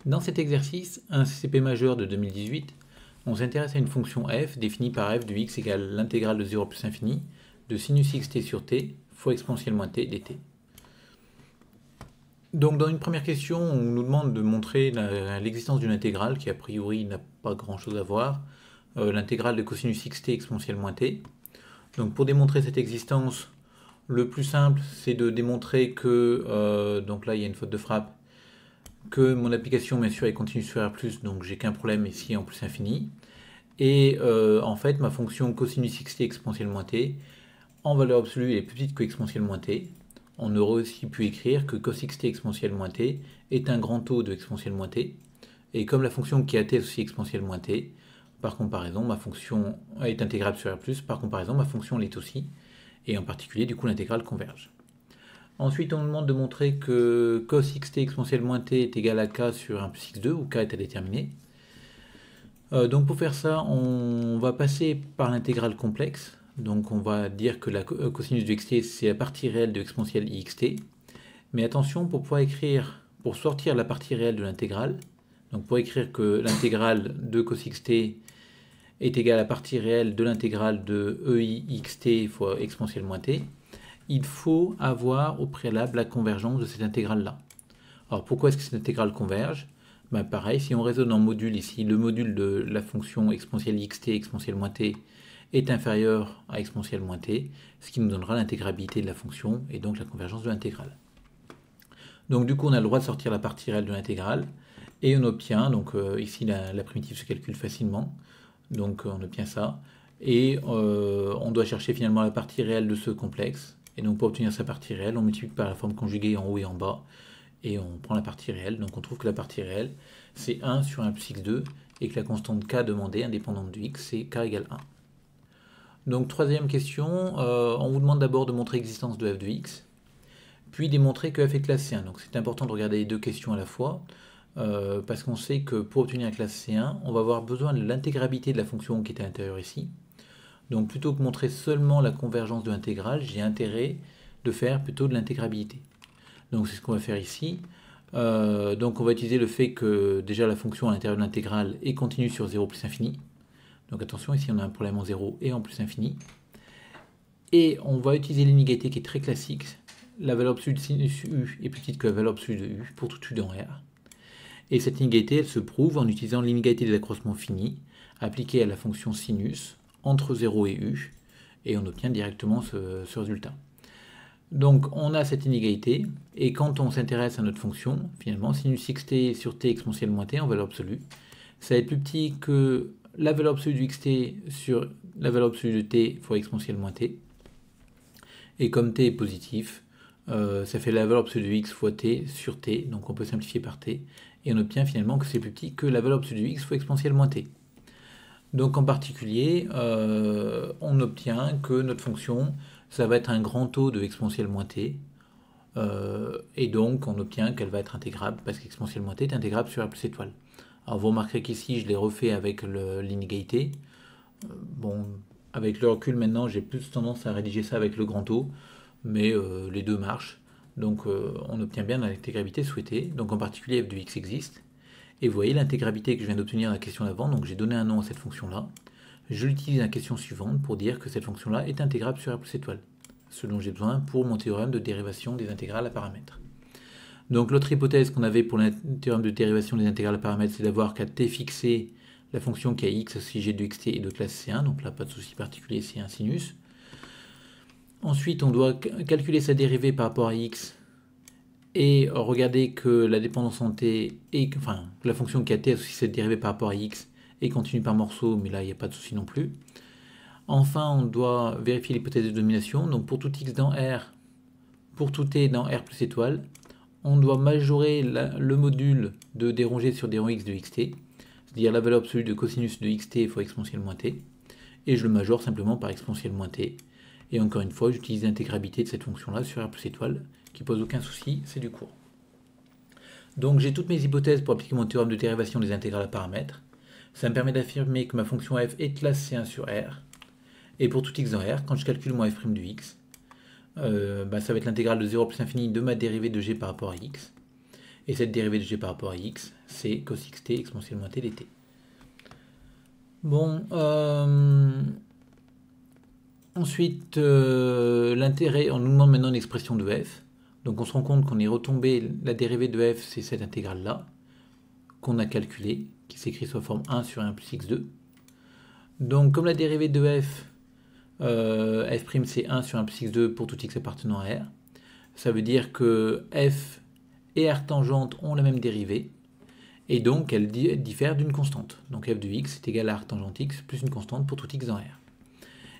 Dans cet exercice, un CCP majeur de 2018, on s'intéresse à une fonction f définie par f de x égale l'intégrale de 0 plus infini de sinus xt sur t fois exponentielle moins t dt. Donc dans une première question, on nous demande de montrer l'existence d'une intégrale qui a priori n'a pas grand chose à voir, l'intégrale de cosinus xt exponentielle moins t. Donc pour démontrer cette existence, le plus simple c'est de démontrer que, donc là il y a une faute de frappe, que mon application bien sûr est continue sur R+, donc j'ai qu'un problème ici en plus infini. Et en fait ma fonction cosinus xt exponentielle moins t, en valeur absolue elle est plus petite que exponentielle moins t. On aurait aussi pu écrire que cos xt exponentielle moins t est un grand taux de exponentielle moins t. Et comme la fonction qui a t associée exponentielle moins t, par comparaison, ma fonction est intégrable sur R+, par comparaison, ma fonction l'est aussi. Et en particulier, du coup, l'intégrale converge. Ensuite, on nous demande de montrer que cos xt exponentielle moins t est égal à k sur 1 plus x2, où k est à déterminer. Donc pour faire ça, on va passer par l'intégrale complexe. Donc on va dire que la cosinus de xt, c'est la partie réelle de exponentielle ixt. Mais attention, pour pouvoir écrire, pour sortir la partie réelle de l'intégrale, donc pour écrire que l'intégrale de cos xt est égale à la partie réelle de l'intégrale de eixt fois exponentielle moins t, il faut avoir au préalable la convergence de cette intégrale-là. Alors pourquoi est-ce que cette intégrale converge? Ben pareil, si on raisonne en module ici, le module de la fonction exponentielle xt exponentielle moins t est inférieur à exponentielle moins t, ce qui nous donnera l'intégrabilité de la fonction et donc la convergence de l'intégrale. Donc du coup on a le droit de sortir la partie réelle de l'intégrale et on obtient, donc ici la primitive se calcule facilement, donc on obtient ça, et on doit chercher finalement la partie réelle de ce complexe, et donc pour obtenir sa partie réelle, on multiplie par la forme conjuguée en haut et en bas, et on prend la partie réelle, donc on trouve que la partie réelle c'est 1 sur 1 plus x2, et que la constante k demandée, indépendante de x, c'est k égale 1. Donc troisième question, on vous demande d'abord de montrer l'existence de f de x, puis démontrer que f est classe C1. Donc c'est important de regarder les deux questions à la fois, parce qu'on sait que pour obtenir la classe C1, on va avoir besoin de l'intégrabilité de la fonction qui est à l'intérieur ici. Donc plutôt que montrer seulement la convergence de l'intégrale, j'ai intérêt de faire plutôt de l'intégrabilité. Donc c'est ce qu'on va faire ici. Donc on va utiliser le fait que déjà la fonction à l'intérieur de l'intégrale est continue sur 0 plus infini. Donc attention, ici on a un problème en 0 et en plus infini. Et on va utiliser l'inégalité qui est très classique. La valeur absolue de sinus u est plus petite que la valeur absolue de u pour tout u dans R. Et cette inégalité, elle se prouve en utilisant l'inégalité de l'accroissement fini appliquée à la fonction sinus entre 0 et u, et on obtient directement ce résultat. Donc on a cette inégalité, et quand on s'intéresse à notre fonction, finalement, sinus xt sur t exponentielle moins t en valeur absolue, ça va être plus petit que la valeur absolue du xt sur la valeur absolue de t fois exponentielle moins t, et comme t est positif, ça fait la valeur absolue de x fois t sur t, donc on peut simplifier par t, et on obtient finalement que c'est plus petit que la valeur absolue de x fois exponentielle moins t. Donc en particulier, on obtient que notre fonction, ça va être un grand taux de exponentielle moins t, et donc on obtient qu'elle va être intégrable, parce qu'exponentielle moins t est intégrable sur R plus étoile. Alors vous remarquerez qu'ici, je l'ai refait avec l'inégalité. Bon, avec le recul maintenant, j'ai plus tendance à rédiger ça avec le grand taux, mais les deux marchent. Donc on obtient bien l'intégrabilité souhaitée. Donc en particulier f de x existe. Et vous voyez l'intégrabilité que je viens d'obtenir dans la question d'avant, donc j'ai donné un nom à cette fonction-là. Je l'utilise dans la question suivante pour dire que cette fonction-là est intégrable sur R plus étoile, ce dont j'ai besoin pour mon théorème de dérivation des intégrales à paramètres. Donc l'autre hypothèse qu'on avait pour le théorème de dérivation des intégrales à paramètres, c'est d'avoir qu'à t fixé, la fonction qui a x associée g de xt est de classe C1, donc là pas de souci particulier, c'est un sinus. Ensuite on doit calculer sa dérivée par rapport à x, et regarder que la dépendance en t, enfin la fonction qui a t associée cette dérivée par rapport à x est continue par morceau, mais là il n'y a pas de souci non plus. Enfin on doit vérifier l'hypothèse de domination, donc pour tout x dans R, pour tout t dans R plus étoile, on doit majorer le module de dérongé sur dérong x de xt, c'est-à-dire la valeur absolue de cosinus de xt fois exponentielle moins t, et je le majore simplement par exponentielle moins t. Et encore une fois, j'utilise l'intégrabilité de cette fonction-là sur R plus étoile, qui pose aucun souci, c'est du cours. Donc j'ai toutes mes hypothèses pour appliquer mon théorème de dérivation des intégrales à paramètres. Ça me permet d'affirmer que ma fonction f est classe C1 sur R. Et pour tout x dans R, quand je calcule mon f' de x, ça va être l'intégrale de 0 plus infini de ma dérivée de g par rapport à x. Et cette dérivée de g par rapport à x, c'est cos xt exponentielle moins t dt. Bon, ensuite, l'intérêt, on nous demande maintenant une expression de f. Donc on se rend compte qu'on est retombé, la dérivée de f, c'est cette intégrale-là, qu'on a calculée, qui s'écrit sous la forme 1 sur 1 plus x2. Donc comme la dérivée de f, f' c'est 1 sur 1 plus x2 pour tout x appartenant à R, ça veut dire que f et R tangente ont la même dérivée, et donc elles diffèrent d'une constante. Donc f de x est égal à R tangente x plus une constante pour tout x dans R.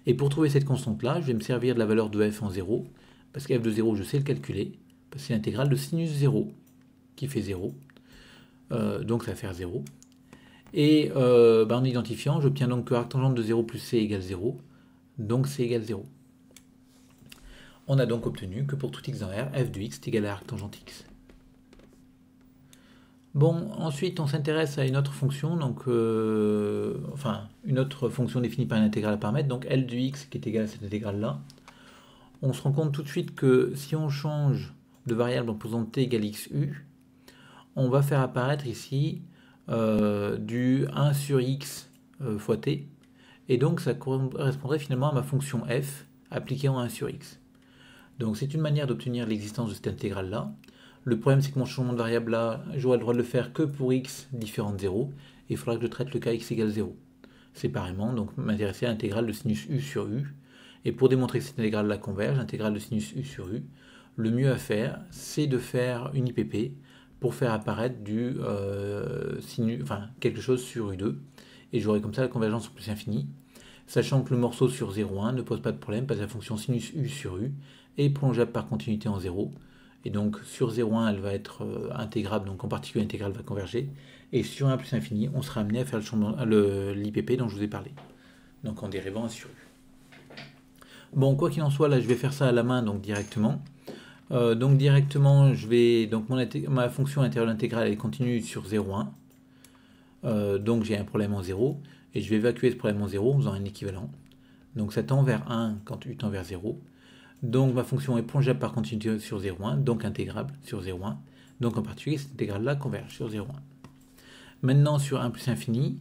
Et pour trouver cette constante-là, je vais me servir de la valeur de f en 0, parce que f de 0, je sais le calculer, parce que c'est l'intégrale de sinus 0 qui fait 0, donc ça va faire 0. Et en identifiant, j'obtiens donc que arc tangente de 0 plus c égale 0, donc c égale 0. On a donc obtenu que pour tout x dans R, f de x est égal à arc tangente x. Bon, ensuite on s'intéresse à une autre fonction, donc une autre fonction définie par une intégrale à paramètres, donc L de x qui est égal à cette intégrale-là. On se rend compte tout de suite que si on change de variable en posant t égale xu, on va faire apparaître ici du 1 sur x fois t, et donc ça correspondrait finalement à ma fonction f appliquée en 1 sur x. Donc c'est une manière d'obtenir l'existence de cette intégrale-là. Le problème, c'est que mon changement de variable là, j'aurai le droit de le faire que pour x différent de 0, et il faudra que je traite le cas x égale 0. Séparément, donc m'intéresser à l'intégrale de sinus u sur u. Et pour démontrer que cette intégrale là converge, l'intégrale de sinus u sur u, le mieux à faire, c'est de faire une IPP pour faire apparaître du quelque chose sur u2. Et j'aurai comme ça la convergence au plus infini, sachant que le morceau sur 0,1 ne pose pas de problème, parce que la fonction sinus u sur u est prolongeable par continuité en 0. Et donc sur 0,1 elle va être intégrable, donc en particulier l'intégrale va converger, et sur 1 plus infini on sera amené à faire l'IPP dont je vous ai parlé, donc en dérivant 1 sur u. Bon, quoi qu'il en soit, là je vais faire ça à la main, donc directement. Donc directement, ma fonction à l'intérieur de l'intégrale elle continue sur 0,1, donc j'ai un problème en 0, et je vais évacuer ce problème en 0 en faisant un équivalent. Donc ça tend vers 1 quand u tend vers 0. Donc ma fonction est prolongeable par continuité sur 0,1, donc intégrable sur 0,1. Donc en particulier, cette intégrale-là converge sur 0,1. Maintenant, sur 1 plus infini,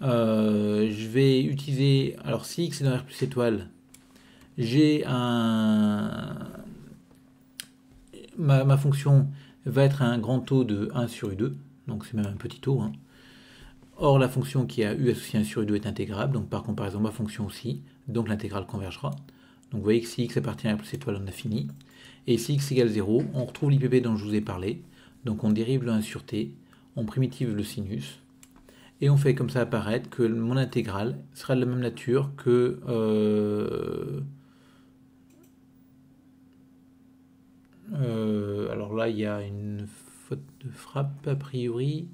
je vais utiliser... Alors si x est dans R plus étoile, j'ai ma fonction va être un grand taux de 1 sur u2, donc c'est même un petit taux. Hein. Or, la fonction qui a u associé à 1 sur u2 est intégrable, donc par comparaison, ma fonction aussi, donc l'intégrale convergera. Donc vous voyez que si x appartient à R plus étoile, on a fini. Et si x égale 0, on retrouve l'IPP dont je vous ai parlé. Donc on dérive le 1 sur t, on primitive le sinus, et on fait comme ça apparaître que mon intégrale sera de la même nature que... alors là, il y a une faute de frappe, a priori.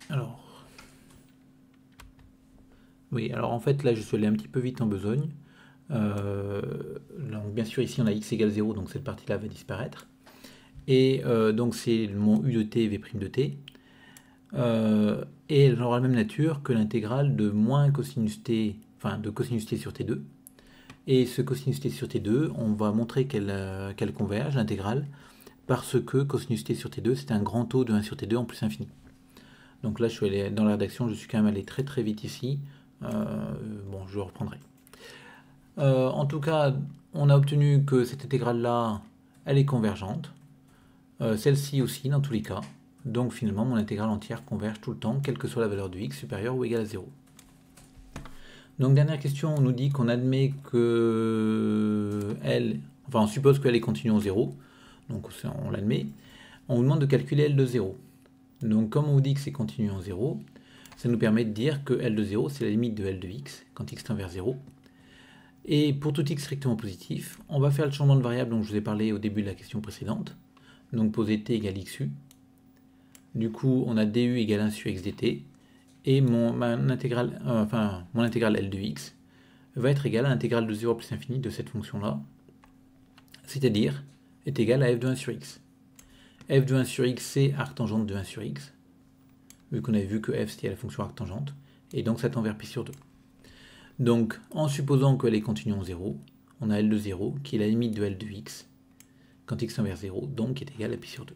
Alors, oui, alors en fait là je suis allé un petit peu vite en besogne. Donc, bien sûr ici on a x égale 0, donc cette partie là va disparaître. Et donc c'est mon u de t v' de t. Et elle aura la même nature que l'intégrale de moins cosinus t, enfin de cosinus t sur t2. Et ce cosinus t sur t2, on va montrer qu'elle converge, l'intégrale, parce que cosinus t sur t2 c'est un grand taux de 1 sur t2 en plus infini. Donc là, je suis allé dans la rédaction, je suis quand même allé très très vite ici. Bon, je reprendrai. En tout cas, on a obtenu que cette intégrale-là, elle est convergente. Celle-ci aussi, dans tous les cas. Donc finalement, mon intégrale entière converge tout le temps, quelle que soit la valeur de x supérieure ou égale à 0. Donc dernière question, on nous dit qu'on admet que on suppose qu'elle est continue en 0. Donc on l'admet. On vous demande de calculer L de 0. Donc comme on vous dit que c'est continu en 0, ça nous permet de dire que L de 0 c'est la limite de L de x quand x tend vers 0. Et pour tout x strictement positif, on va faire le changement de variable dont je vous ai parlé au début de la question précédente. Donc poser t égale xu. Du coup on a du égale 1 sur x dt. Et mon intégrale L de x va être égale à l'intégrale de 0 plus infini de cette fonction-là, c'est-à-dire est égale à f de 1 sur x. F de 1 sur x, c'est arctangente de 1 sur x, vu qu'on avait vu que f c'était la fonction arctangente, et donc ça tend vers pi sur 2. Donc, en supposant que L est continu en 0, on a L de 0 qui est la limite de L de x quand x tend vers 0, donc qui est égal à pi sur 2.